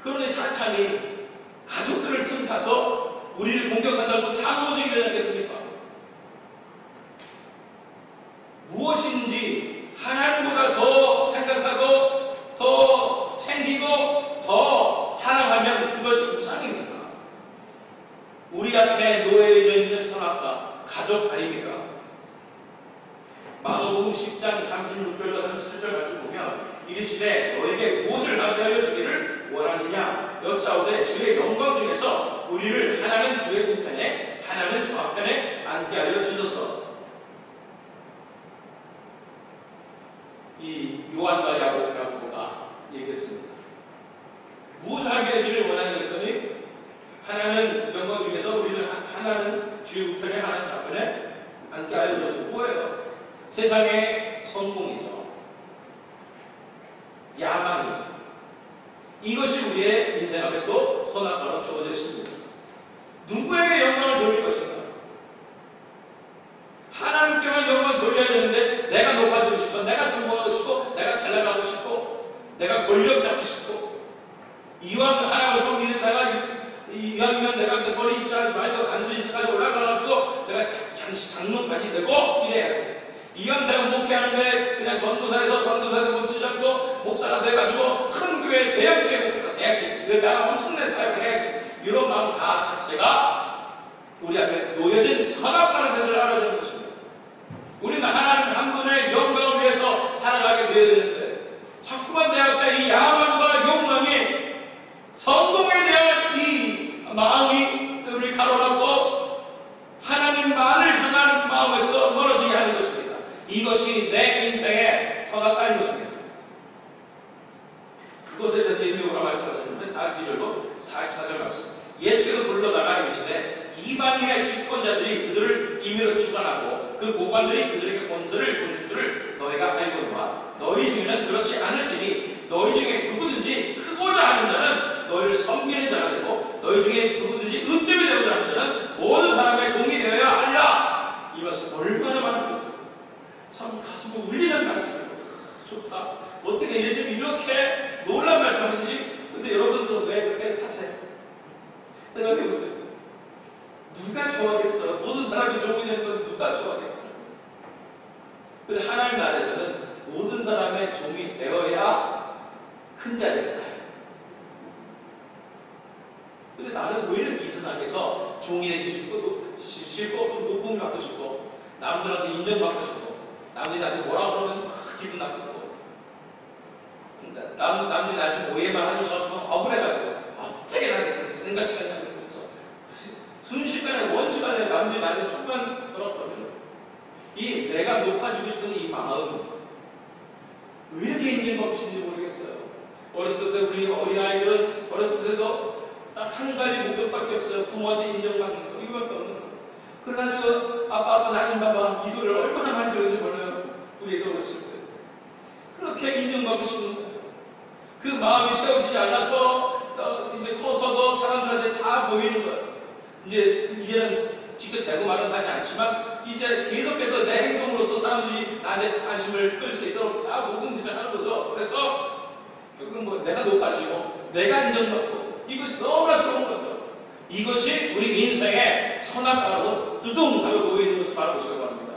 그러니 사탄이 가족들을 틈타서 우리를 공격한다고 다 넘어지게 되지 않겠습니까? 무엇인지 하나님보다 더 생각하고 더 챙기고 더 사랑하면 그것이 우상입니다. 우리 앞에 놓여져 있는 선악과 가족 아닙니까? 마가복음 10장 36절과 37절 말씀 보면 이르시되 너에게 무엇을 하게 하여 주기를 원하느냐 여짜오되 주의 영광 중에서 우리를 하나는 주의 우편에 하나는 주 앞편에 앉게 하여 주소서. 이 요한과 야고보가 얘기했습니다. 무엇을 하게 해주기를 원하느냐 했더니 하나는 영광 중에서 우리를 하나는 주의 우편에 하나는 주 앞편에 앉게 하여 주소서. 뭐예요? 세상의 성공이죠. 야망이죠. 이것이 우리의 인생 앞에 또 선악과로 주어져 있습니다. 누구에게 영광을 돌릴 것인가? 하나님께만 영광을 돌려야 되는데 내가 높아지고 싶고 내가 성공하고 싶고 내가 잘 나가고 싶고 내가 권력 잡고 싶고 이왕 하나님을 섬기는 내가 이왕이면 내가 소리 집사하지 말고 안수집사까지 올라가가지고 내가 장로까지 되고 이래야지. 이왕 내가 목회하는데 그냥 전도사에서 멈추지 않고 목사가 돼가지고 큰 교회 대형 교회 목회가 돼야지. 내가 엄청난 사역을 해야지. 이런 마음 다 자체가 우리 앞에 놓여진 선악과라는 것을 알아야 되는 것입니다. 우리는 하나님 한 분의 영광을 위해서 살아가게 되어야 되는데 자꾸만 내 앞에 이 야망과 욕망이 성공에 대한 이 마음이 우리 가로막고 하나님만을 향한 마음에서 멀어지게 하는 것입니다. 이것이 내 인생의 선악과인 것입니다. 그것에 대해서 예수님이 말씀하셨는데 42절로 44절 말씀. 예수께서 불러다가 이르시되 이방인의 주권자들이 그들을 임의로 주관하고 그 고관들이 그들에게 권세를 부리는 줄을 너희가 알거니와 너희 중에는 그렇지 않을지니 너희 중에 누구든지 크고자 하는 자는 너희를 섬기는 자가 되고 너희 중에 누구든지 으뜸이 되고자 하는 자는 모든 사람의 종이 되어야 하리라. 이 말씀 얼마나 많은 것입니다. 참 가슴을 울리는 말씀이에요. 좋다. 어떻게 예수님이 이렇게 놀라운 말씀 하시지? 근데 여러분들은 왜 그렇게 사세요? 생각해보세요. 누가 좋아하겠어? 모든 사람이 종이 되는 건 누가 좋아하겠어? 근데 하나님 나라에서는 모든 사람의 종이 되어야 큰 자리잖아요. 근데 나는 왜 이렇게 이상하게서 종이 되기 싫고 좀 높음을 받고 싶고 남들한테 인정받고 싶고 남들이 나한테 뭐라 그러면 기분 나쁘고 남들이 나한테 좀 오해만 하는 것 같으면 억울해가지고 어떻게 나한테 그렇게 생각시간이 하면서 순식간에 원시간에 남들이 나한테 조금만 뭐라 그러면 이 내가 높아지고 싶은 이 마음 왜 이렇게 인정받으시는지 모르겠어요. 어렸을 때 우리 어린아이들은 어렸을 때도 딱 한 가지 목적밖에 없어요. 부모한테 인정받는 거 이거밖에 없는 거. 그래가지고 아빠 나 좀 봐봐 이 소리를 얼마나 많이 들었는지 몰라요. 우리 애들 어렸을 때 그렇게 인정받고 싶은 거예요. 그 마음이 채워지지 않아서 이제 커서도 사람들한테 다 보이는 거예요. 이제는 직접 대고 말은 하지 않지만 이제 계속해서 내 행동으로서 사람들이 나한테 관심을 끌 수 있도록 다 모든 짓을 하는 거죠. 그래서 결국은 뭐 내가 높아지고 내가 인정받고 이것이 너무나 좋은 거죠. 이것이 우리 인생의 선악과로 두둥 하고 놓여있는 것을 바라보시기 바랍니다.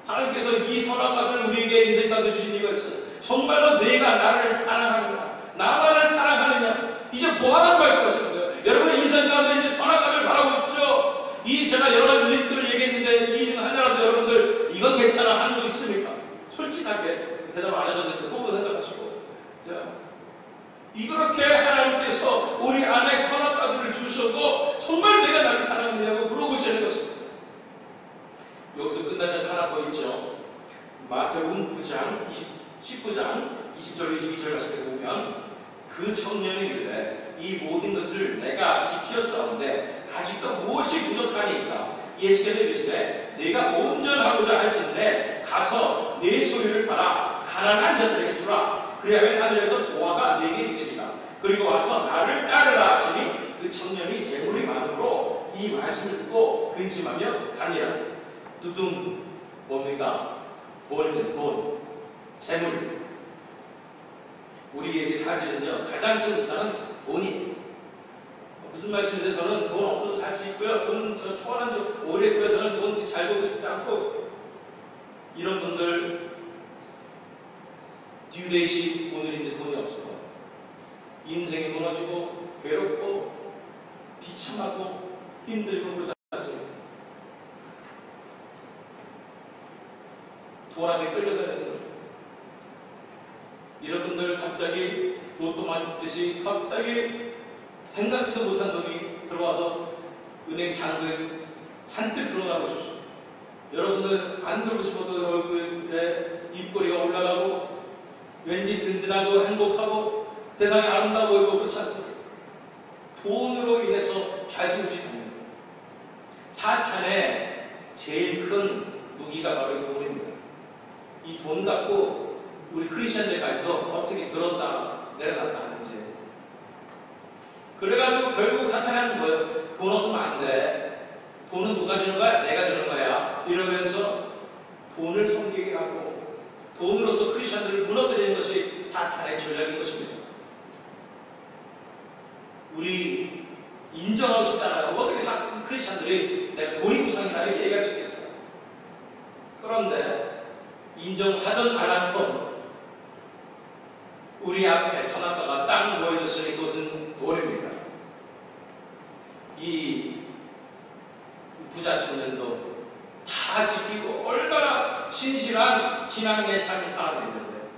하나님께서 이 선악과를 우리에게 인생 가운데 주신 이유가 있어요. 정말로 내가 나를 사랑하느냐, 나만을 사랑하느냐, 이제 뭐하라고 말씀하시는 거예요. 여러분의 인생 가운데 이제 선악과를 바라보십시오. 이 제가 여러 가지 리스트를 얘기했는데 이 중 하나라도 여러분들 이건 괜찮아 하는 거 있습니까? 솔직하게 대답 안 하셨는데 속으로 생각하시고, 자, 이렇게 하나님께서 우리 안에 선악과들을 주셔도 정말 내가 나를 사랑하느냐고 물어보시는 것입니다. 여기서 끝나지 않고 하나 더 있죠. 마태복음 9장 19장 20절 22절 말씀에 보면 그 청년이 이르되 이 모든 것을 내가 지켰사온데 아직도 무엇이 부족하니까 예수께서 이르시되 네가 온전하고자 할진대 가서 네 소유를 팔아 가난한 자들에게 주라. 그리하면 하늘에서 보화가 네게 있으리라. 그리고 와서 나를 따르라 하시니 그 청년이 재물이 많으므로 이 말씀을 듣고 근심하며 가니라. 두둥 뭡니까? 돈, 재물. 우리에게 사실은요 가장 큰 우상은 돈이. 무슨 말씀인지 저는 돈 없어도 살 수 있고요. 돈 저 초월한 적 오래 있고요. 저는 돈 잘 벌고 싶지 않고. 이런 분들 듀데이시 오늘인데 돈이 없어요. 인생이 무너지고 괴롭고 비참하고 힘들고 그러지 않습니까? 돈한테 끌려가는 거예요. 이런 분들 갑자기 로또 맞듯이 갑자기 생각지도 못한 돈이 들어와서 은행 잔뜩 드러나고 싶죠. 여러분들 안 그러고 싶어도 얼굴에 입꼬리가 올라가고 왠지 든든하고 행복하고 세상이 아름다워 보이고 그렇지 않습니까? 돈으로 인해서 좌지우지 됩니다. 사탄의 제일 큰 무기가 바로 이 돈입니다. 이 돈 갖고 우리 크리스천들까지도 어떻게 들었다 내려놨다 하는 문제. 그래가지고 결국 사탄이 하는 거예요. 돈 없으면 안 돼. 돈은 누가 주는 거야? 내가 주는 거야. 이러면서 돈을 섬기게 하고 돈으로서 크리스천들을 무너뜨리는 것이 사탄의 전략인 것입니다. 우리 인정하고 싶잖아요. 어떻게 크리스천들이 내가 돈이 우상이다 이렇게 얘기할 수 있겠어요. 그런데 인정하든 안 하든 우리 앞에 선악과가 딱 모여졌으니 그것은 돈입니다. 이 부자 청년도 다 지키고 얼마나 신실한 신앙의 삶을 살아가고 있는데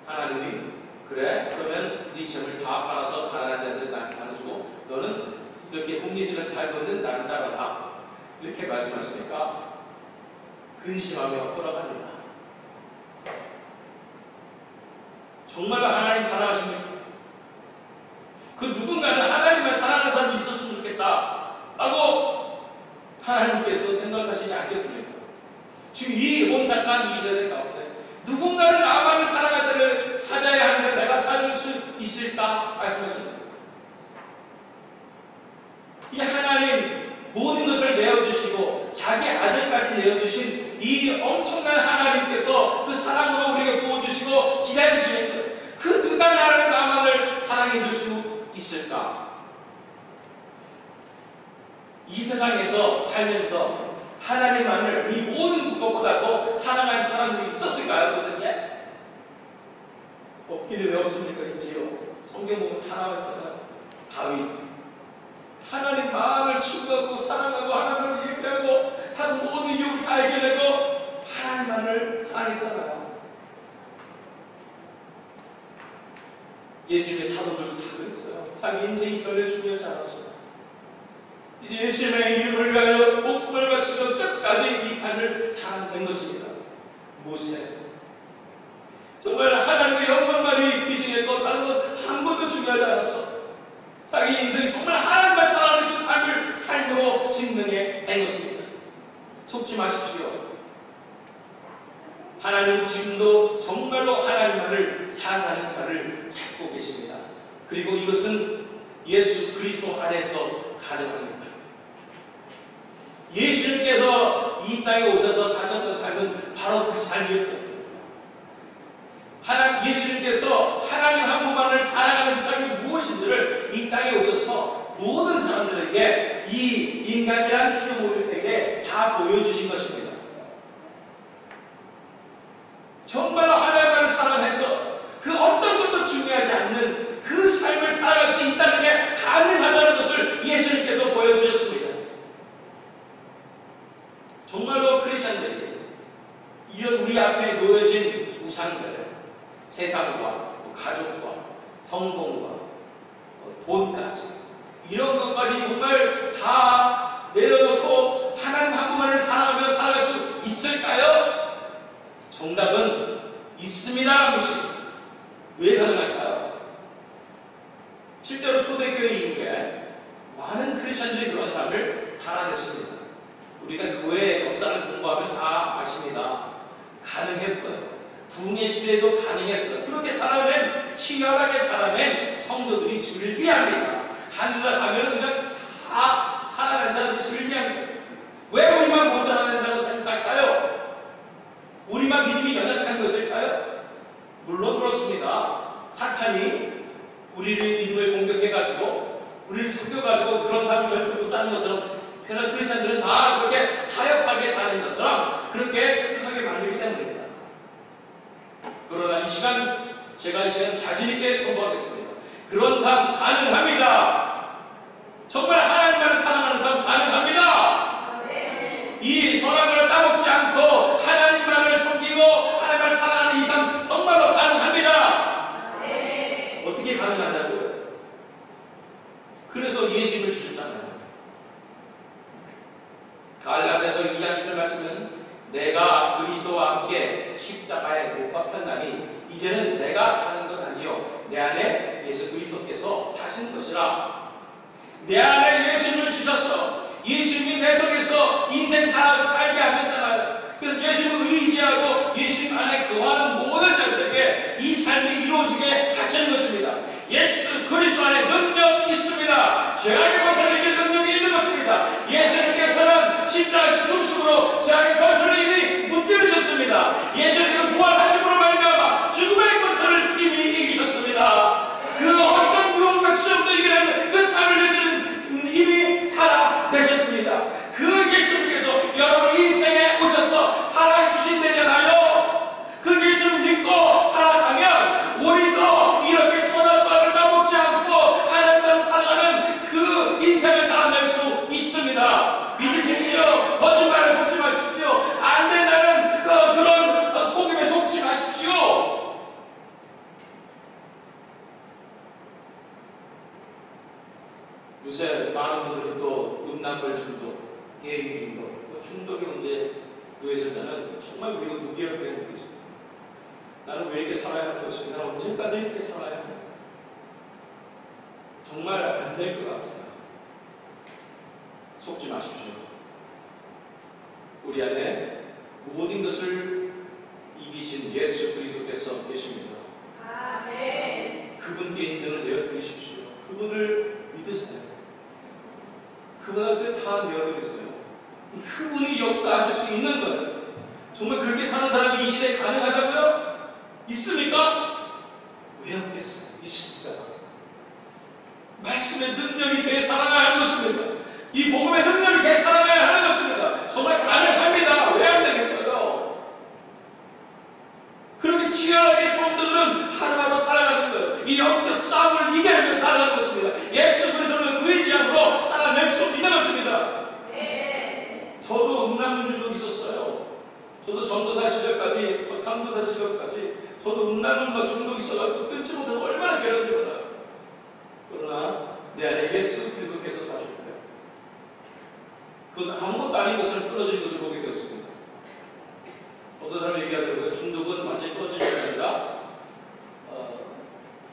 하나님이 그래? 그러면 네 재물 다 팔아서 가난한 자들 나한테 나눠주고 너는 이렇게 국리스같이 살고 있는 나를 따라라 이렇게 말씀하시니까 근심하며 돌아갑니다. 정말로 하나님 사랑하십니까? 그 누군가는 하나님을 사랑하는 사람이 있었으면 좋겠다 라고 하나님께서 생각하시지 않겠습니까? 지금 이 혼탁한 이 세대 가운데 누군가는 나만을 사랑할 때를 찾아야 하는데 내가 찾을 수 있을까? 말씀하십니다. 이 하나님 모든 것을 내어주시고 자기 아들까지 내어주신 이 엄청난 하나님께서 그 사랑으로 우리에게 부어주시고 기다리시는 거예요. 그 누가 나만을 사랑해 줄 수 있을까? 이 세상에서 살면서 하나님만을 이 모든 것보다 더 사랑하는 사람들이 있었을까요 도대체? 없기는 왜 없습니까? 있지요. 성경 보면 하나만 있잖아요. 다윗. 하나님 마음을 추구하고 사랑하고 하나님을 얘기하고 다른 모든 이유를 다 이겨내고 하나님만을 사랑했잖아요. 예수님의 사도들도 다 그랬어요. 자기 인생이 전혀 중요하지 않았어요. 이제 예수님의 이름을 위하여 목숨을 바치고 끝까지 이 삶을 살아낸 것입니다. 모세. 정말 하나님의 영광만이 비중했고 다른 건 한 번도 중요하지 않았어. 자기 인생이 정말 하나님만 사랑하는 그 삶을 삶으로 증명해낸 것입니다. 속지 마십시오. 하나님은 지금도 정말로 하나님만을 사랑하는 자를 찾고 계십니다. 그리고 이것은 예수 그리스도 안에서 가능합니다. 예수님께서 이 땅에 오셔서 사셨던 삶은 바로 그 삶이었거든요. 예수님께서 하나님 한 분만을 사랑하는 그 삶이 무엇인지를 이 땅에 오셔서 모든 사람들에게 이 인간이란 피조물에게 다 보여주신 것입니다. 정말로 하나님을 사랑해서 그 어떤 것도 중요하지 않는 그 삶을 살아갈 수 있다는 게 가능하다는 것을 예수님께서 보여주셨습니다. 정말로 크리스천들에게 이런 우리 앞에 놓여진 우상들, 세상과 가족과 성공과 돈까지 이런 것까지 정말 다 내려놓고 하나님 한 분만을 사랑하며 살아갈 수 있을까요? 정답은 있습니다라는 것입니다. 왜 가능할까요? 실제로 초대교회 이후에 많은 크리스천들이 그런 삶을 살아냈습니다. 우리가 교회 역사를 공부하면 다 아십니다. 가능했어요. 부흥의 시대에도 가능했어요. 그렇게 살아낸, 치열하게 살아낸 성도들이 즐비합니다. 하늘나라 가면 그냥 다 살아낸 사람들이 즐비합니다. 왜 우리만 못 살아낸다고 생각할까요? 우리만 믿음이 연약한 것일까요? 물론 그렇습니다. 사탄이 우리를 믿음을 공격해가지고 우리를 속여가지고 그런 삶을 절대 못 사는 것처럼 세상 크리스천들은 다 그렇게 타협하게 사는 것처럼 그렇게 착각하게 만들기 때문입니다. 그러나 이 시간 제가 이 시간 자신있게 선포하겠습니다. 그런 삶 가능합니다. 정말 하나님만을 사랑하는 삶 가능합니다. 이 선악을 따먹지 않고 하나님만을 섬기고 하나님만을 사랑하는 이 삶 정말로 가능합니다. 어떻게 가능하냐고요? 그래서 예수님을 주셨잖아요. 갈라디아서 2장 1절 말씀은 내가 그리스도와 함께 십자가에 못 박혔나니 이제는 내가 사는 것 아니요 내 안에 예수 그리스도께서 사신 것이라. 내 안에 예수님을 주셔서 예수님이 내 속에서 인생 살게 하셨잖아요. 그래서 예수님을 의지하고 예수님 안에 거하는 모든 자들에게 이 삶이 이루어지게 하시는 것입니다. 예수 그리스도 안에 능력이 있습니다. 죄악의 권세를 이길 능력이 있는 것입니다. 예수님께서는 십자가의 중심으로 죄악의 권세를 이미 무찌르셨습니다. 예수님께서 부활하심으로 말미암아 죽음의 권세를 이미 이기셨습니다. 그 어떤 유혹과 시험도 이기는 그 삶을 예수님 이미 살아내셨습니다. 그 예수님께서 여러분 인생에 오셔서 살아주신 되잖아요. 그 예수님 믿고 살아가면 우리도 이렇게 선한 말을 따먹지 않고 하나님을 사랑하는 그 인생을 살아낼 수 있습니다. 믿으십시오. 거짓말에 속지 마십시오. 안 된다는 그런 속임에 속지 마십시오. 요새 많은 분들은 또 음란물 중독, 게임 중독, 중독의 문제에 놓여있을 때는 정말 우리가 무기력하게 느끼죠. 나는 왜 이렇게 살아야 하는 것인가? 나는 언제까지 이렇게 살아야 하는 정말 안 될 것 같아요. 속지 마십시오. 우리 안에 모든 것을 이기신 예수 그리스도께서 계십니다. 아멘. 그분께 인생을 내어드리십시오. 그분을 믿으세요. 그분한테 다 내어드리세요. 그분이 역사하실 수 있는 거예요. 정말 그렇게 사는 사람이 이 시대에 가능하다고요? 있습니까? 왜 없겠어요? 있습니다. 말씀의 능력이 되게 살아가야 하는 것입니다. 이 복음의 능력이 되게 살아가야 하는 것입니다. 정말 가능합니다. 왜 안 되겠어요? 그렇게 치열하게 성도들은 하루하루 살아가는 거예요. 이 영적 싸움을 이겨내며 살아가는 것입니다. 예수 그리스도를 의지함으로 살아낼 수 있는 것입니다. 저도 음란물 중독 있었어요. 저도 전도사 시절까지, 강도사 시절까지 저도 음란물 중독 있어가지고 끊지 못해서 얼마나 괴로운지 몰라요. 그러나 내 안에 예수 그리스도께서 사셨고요. 그건 아무것도 아닌 것처럼 끊어진 것을 보게 되었습니다. 어떤 사람이 얘기하더라고요. 중독은 완전히 끊어진 것이 아니라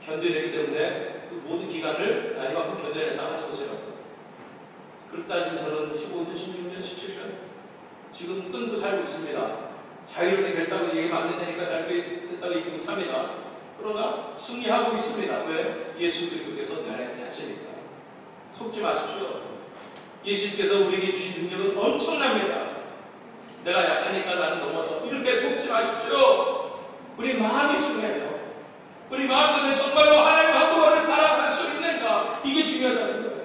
견뎌내기 때문에 그 모든 기간을 이만큼 견뎌낸다 하는 것이라고. 그렇게 따지면 저는 15년, 16년, 17년 지금 끊고 살고 있습니다. 자유롭게 됐다고 얘기하면 안 된다니까 자유롭게 됐다고 얘기 못합니다. 그러나 승리하고 있습니다. 왜? 예수 그리스도께서 내 안에 사시니까. 속지 마십시오. 예수님께서 우리에게 주신 능력은 엄청납니다. 내가 약하니까 나는 넘어서 이렇게 속지 마십시오. 우리 마음이 중요해요. 우리 마음가짐 정말로 하나님 한 분만을 사랑할 수 있는가? 이게 중요하다는 거예요.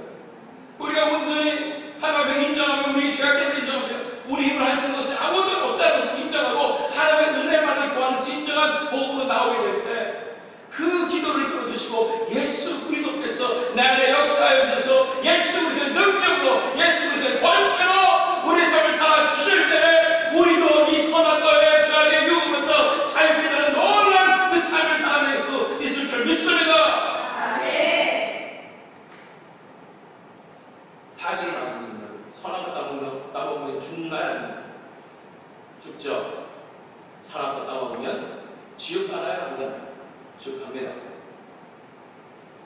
우리가 온전히 하나님을 인정하며 우리의 죄악됨을 인정하며 우리 힘으로 할 수 있는 것이 아무것도 없다는 것을 인정하고 하나님의 은혜만을 구하는 진정한 복음으로 나오게 될 때 그 기도를 들어주시고 예수 그리스도께서 내 안에 역사하여 주셔서 예수 그리스도의 능력으로 예수 그리스도의 권세로 우리 삶을 살아주실 때 우리도 이 선한 거에 죄악의 유혹으로부터 자유케 되는 놀라운 그 삶을 살아낼 수 있을 줄 믿습니다. 아멘. 사실을 말씀드립니다. 선악과 따먹으면 죽는 날 아닙니다. 죽죠. 선악과 따먹으면 지옥 가나요? 안 가나요? 지옥 갑니다.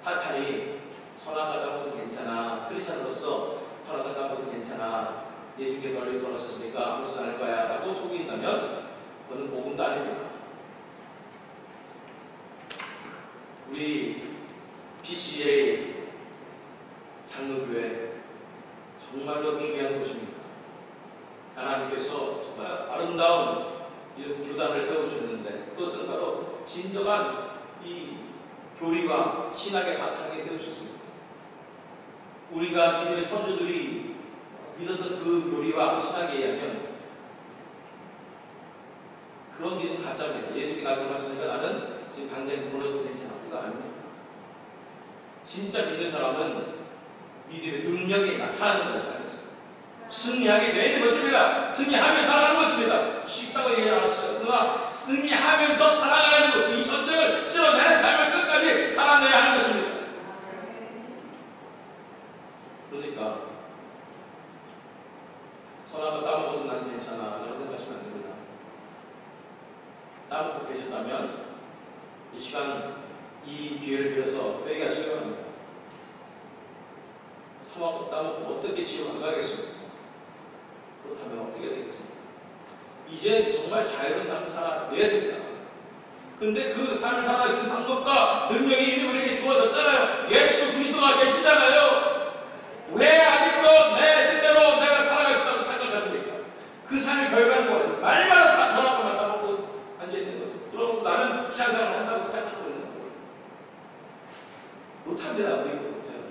사탄이 선악과 따먹어도 괜찮아, 크리스천으로서 선악과 따먹어도 괜찮아, 예수님께 널리 돌아섰으니까 아무 짓 안 할 거야 라고 속인다면 그건 복음도 아닙니다. 우리 PCA 장로교회 정말로 귀한 곳입니다. 하나님께서 정말 아름다운 이런 교단을 세우셨는데 그것은 바로 진정한 이 교리와 신학의 바탕에 세우셨습니다. 우리가 믿음의 선조들이 믿었던 그 교리와 그 신학에 의하면 그런 믿음 가짜입니다. 예수님이 나한테 말씀하시니까 나는 지금 당장 보내도 괜찮아. 그거 아닙니다. 진짜 믿는 사람은 믿음의 능력이 나타나는 것을 알겠어요. 승리하게 되는 것입니다. 승리하며 살아가는 것입니다. 쉽다고 얘기 안 했어요. 그러나 승리하면서 살아가는 것은 이 전쟁을 치러내는 삶을 끝까지 살아내야 하는 것입니다. 그러니까 선악과 따먹어도 난 괜찮아 라고 생각하시면 안 됩니다. 따먹고 계셨다면 이 시간 이 기회를 빌어서 회개하시기 바랍니다. 선악과 따먹고 어떻게 지옥 안 가겠습니까? 그렇다면 어떻게 되겠습니까? 이제 정말 자유로운 삶을 살아내야 됩니다. 근데 그 삶을 살아갈 수 있는 방법과 능력이 이미 우리에게 주어졌잖아요. 예수 그리스도가 계시잖아요. 왜 아직도 내 뜻대로 내가 살아갈 수 있다고 착각하십니까? 그 삶의 결과는 뭐예요? 말마다 전화만 따먹고 앉아있는 거예요. 그러면서 나는 신앙생활을 한다고 착각하고 있는 거예요. 못합니다. 우리 못해요.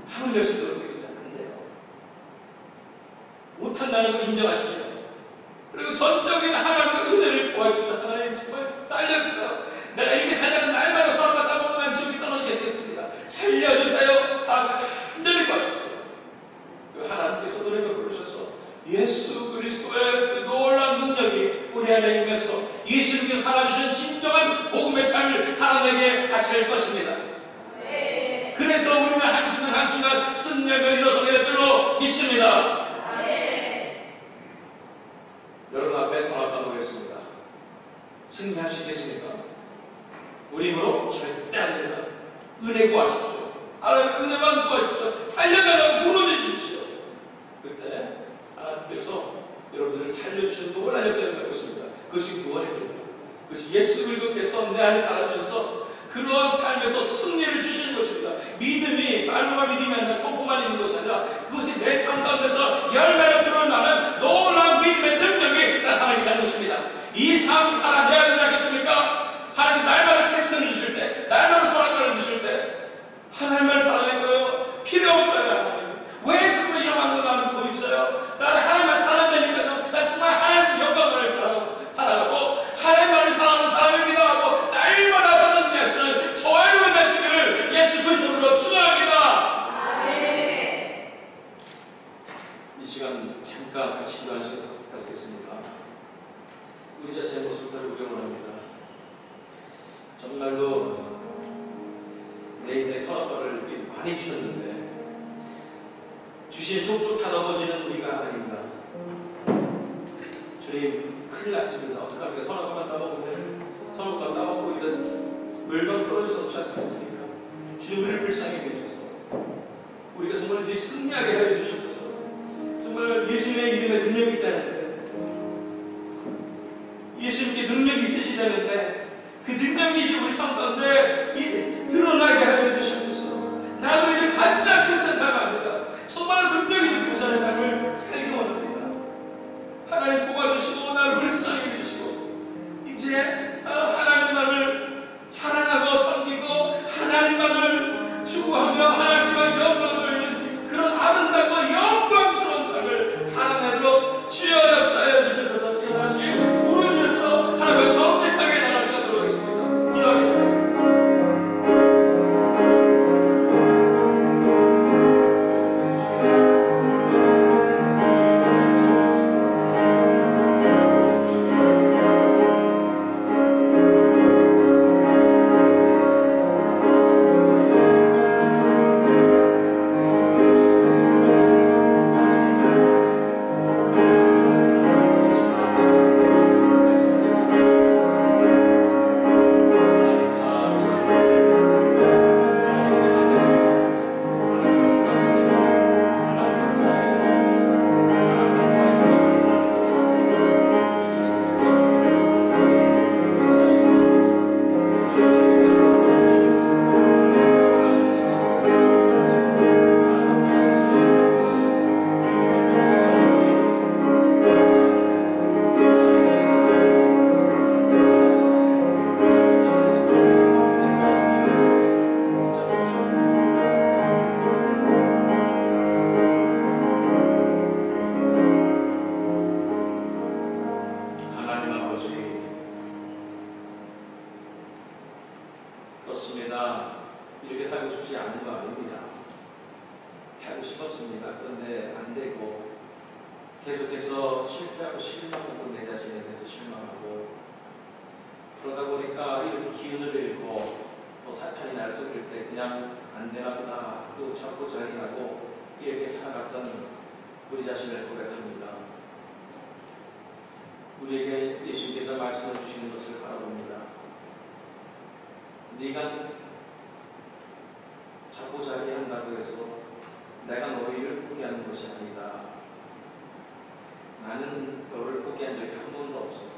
하면 열심히 노력해보세요. 안 돼요. 못한다는 걸 인정하십시오. 그리고 전적인 하나님의 은혜를 구하십시오. 하나님 정말 살려주세요. 내가 이렇게 살려면 날마다 선악과 따먹으면 지옥에 떨어지게 되겠습니다. 살려주세요. 흔들리고 하십시오. 그 하나님께서 노래를 부르셔서 예수 그리스도의 그 놀라운 능력이 우리 안에 임해서 예수님께서 살아주신 진정한 복음의 삶을 살아내게 하실 것입니다. 그래서 우리는 한순간 승리를 일어서게 될 줄로 믿습니다. 여러분 앞에 선악과 놓겠습니다. 승리할 수 있겠습니까? 우리 힘으로 절대 안 됩니다. 은혜 구하십시오. 하나님 은혜만 구하십시오. 살려달라고 물어주십시오. 그때 하나님께서 여러분들을 살려주시는 놀라운 역사를 갖고 있습니다. 그것이 구원입니다. 그것이 예수 그리스도께서 내 안에 살아주셔서 그런 삶에서 승리를 주시는 것입니다. 믿음이 말로만 믿음이 아니라 성품만 있는 것이 아니라 그것이 내 삶 가운데서 열매로 드러나는 놀라운 믿음의 능력이 나타나게 되는 것입니다. 이 삶을 살아내야 되지 않겠습니까? 하나님 날마다 캐스팅을 주실 때, 날마다 선악과를 주실 때 하나님을 살아낼 거예요. 필요 없어요. 하나님. 왜 자꾸 이런 거 나는 보여주세요? 나는 하나님만 살아내니까요. 나 정말 하나님 영광을 살아가고 하나님만을 사랑하는 사람입니다 하고 날마다 승리하시는 저의 은혜 되시기를 예수 그리스도로 축원합니다. 아멘. 이 시간 잠깐 같이 기도하는 시간 갖겠습니다. 우리 자신의 모습을 구경을 합니다. 정말로 내 인생 선악과를 많이 주셨는데 주신 족도 다 넘어지는 우리가 아닙니다. 주님 큰일 났습니다. 어떡합니까? 선악과만 따먹으면 선악과 따먹고 이런 멸망 떨어질 수 없지 않습니까? 주님 우리를 불쌍히 해주셔서 우리가 정말 이제 승리하게 해주셔서 정말 예수님의 이름에 능력이 있다는데 예수님께 능력이 있으시다는데 그 능력이 이제 우리 삶 가운데 드러나게 하여 주시옵소서. 나도 이제 가짜 크리스천 삶 아닙니다. 정말 능력이 있는 크리스천의 삶을 살기 원합니다. 하나님 도와주시고 나를 불쌍히 해주시고 이제 하나님 나를 안 되고 계속해서 실패하고 실망하고 내 자신에 대해서 실망하고 그러다 보니까 이렇게 기운을 잃고 또 사탄이 날 속일 때 그냥 안 되나 보다 또 자꾸 자기하고 이렇게 살아갔던 우리 자신을 고백합니다. 우리에게 예수님께서 말씀해 주시는 것을 바라봅니다. 네가 자꾸 자기한다고 해서 내가 너희를 포기하는 것이 아니다. 나는 너를 포기한 적이 한 번도 없었다.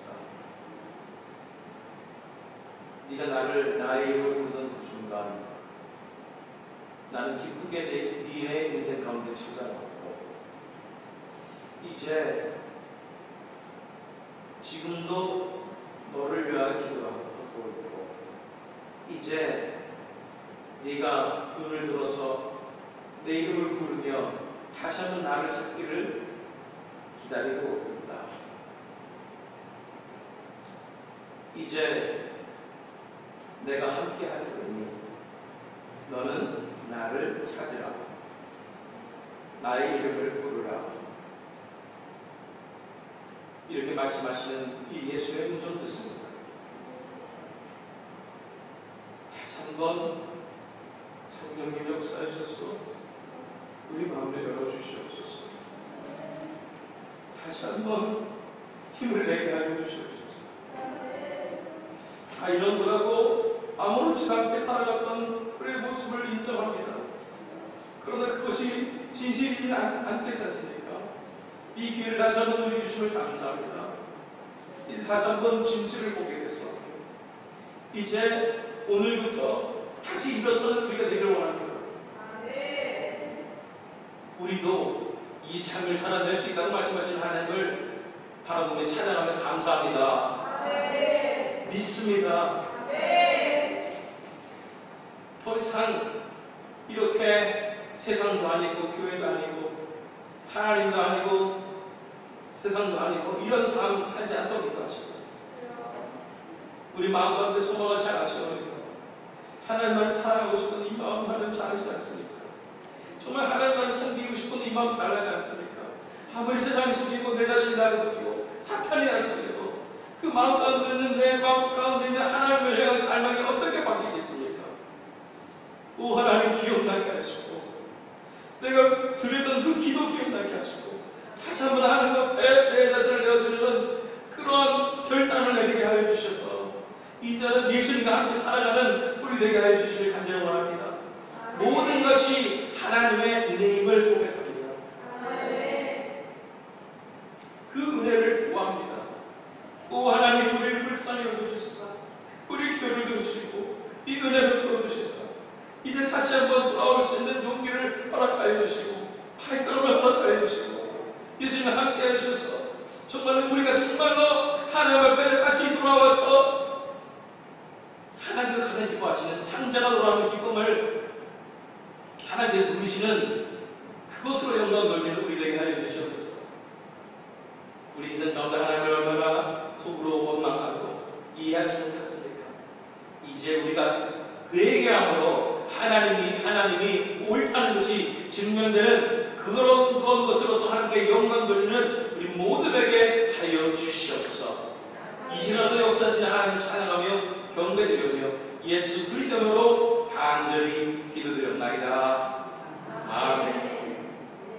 네가 나를 나의 이름을 부르던 그 순간 나는 기쁘게 네 인생 가운데 찾아왔고 이제 지금도 너를 위하여 기도하고 있고 이제 네가 눈을 들어서 내 이름을 부르며 다시 한번 나를 찾기를 기다리고 있다. 이제 내가 함께 할 테니 너는 나를 찾으라. 나의 이름을 부르라. 이렇게 말씀하시는 이 예수의 음성 듣습니다. 다시 한번 성령님 역사해 주셔서 우리 마음을 열어주시옵소서. 다시 한번 힘을 내게 하여 주시옵소서. 다 이런 거라고 아무렇지 않게 살아갔던 우리의 모습을 인정합니다. 그러나 그것이 진실이지 않겠지 않습니까? 이 기회를 다시 한번 우리 주심을 감사합니다. 다시 한번 진실을 보게 돼서 이제 오늘부터 다시 일어서는 우리가 되기를 원합니다. 우리도 이 삶을 살아낼 수 있다고 말씀하신 하나님을 바라보며 찬양하며 감사합니다. 믿습니다. 더 이상 이렇게 세상도 아니고 교회도 아니고 하나님도 아니고 세상도 아니고 이런 삶 살지 않도록 하십니다. 우리 마음 가운데 소망을 잘 아시옵니다. 하나님만을 사랑하고 싶은 이 마음 하나님 잘 아시지 않습니까? 정말 하나님만을 섬기고 싶은 이 마음 잘 알지 않습니까? 아무리 세상이 속이고 내 자신이 나를 속이고 사탄이 나를 속이고 그 마음 가운데 있는 내 마음 가운데 있는 하나님을 향한 갈망이 어떻게 바뀌겠습니까? 오 하나님 기억나게 하시고 내가 드렸던 그 기도 기억나게 하시고 다시 한번 하나님 앞에 내 자신을 내어드리는 그러한 결단을 내리게 하여 주셔서 이제는 예수님과 함께 살아가는 우리 되게 하여 주시길 간절히 원합니다. 모든 것이 하나님의 은혜임을 고백합니다. 그 은혜를 구합니다. 오 하나님 우리를 불쌍히 여겨주시사 우리 기도를 들으시고 이 은혜를 풀어주시사 이제 다시 한번 돌아올 수 있는 용기를 허락하여 주시고 발걸음을 허락하여 주시고 예수님과 함께 해주셔서 정말로 우리가 정말로 하나님 앞에 다시 돌아와서 하나님께서 가장 기뻐하시는 탕자가 돌아오는 기쁨을 하나님께 누리시는 그것으로 영광 돌리는 우리 되게 하여 주시옵소서. 우리 인생 가운데 하나님을 얼마나 속으로 원망하고 이해하지 못했습니까? 이제 우리가 그에게 함으로 하나님이 옳다는 것이 증명되는 그런 것으로서 함께 영광 돌리는 우리 모두에게 하여 주시옵소서. 이 시간도 역사하시는 하나님을 찬양하며 경배드리며 예수 그리스도로 간절히 기도드렸나이다. 아멘.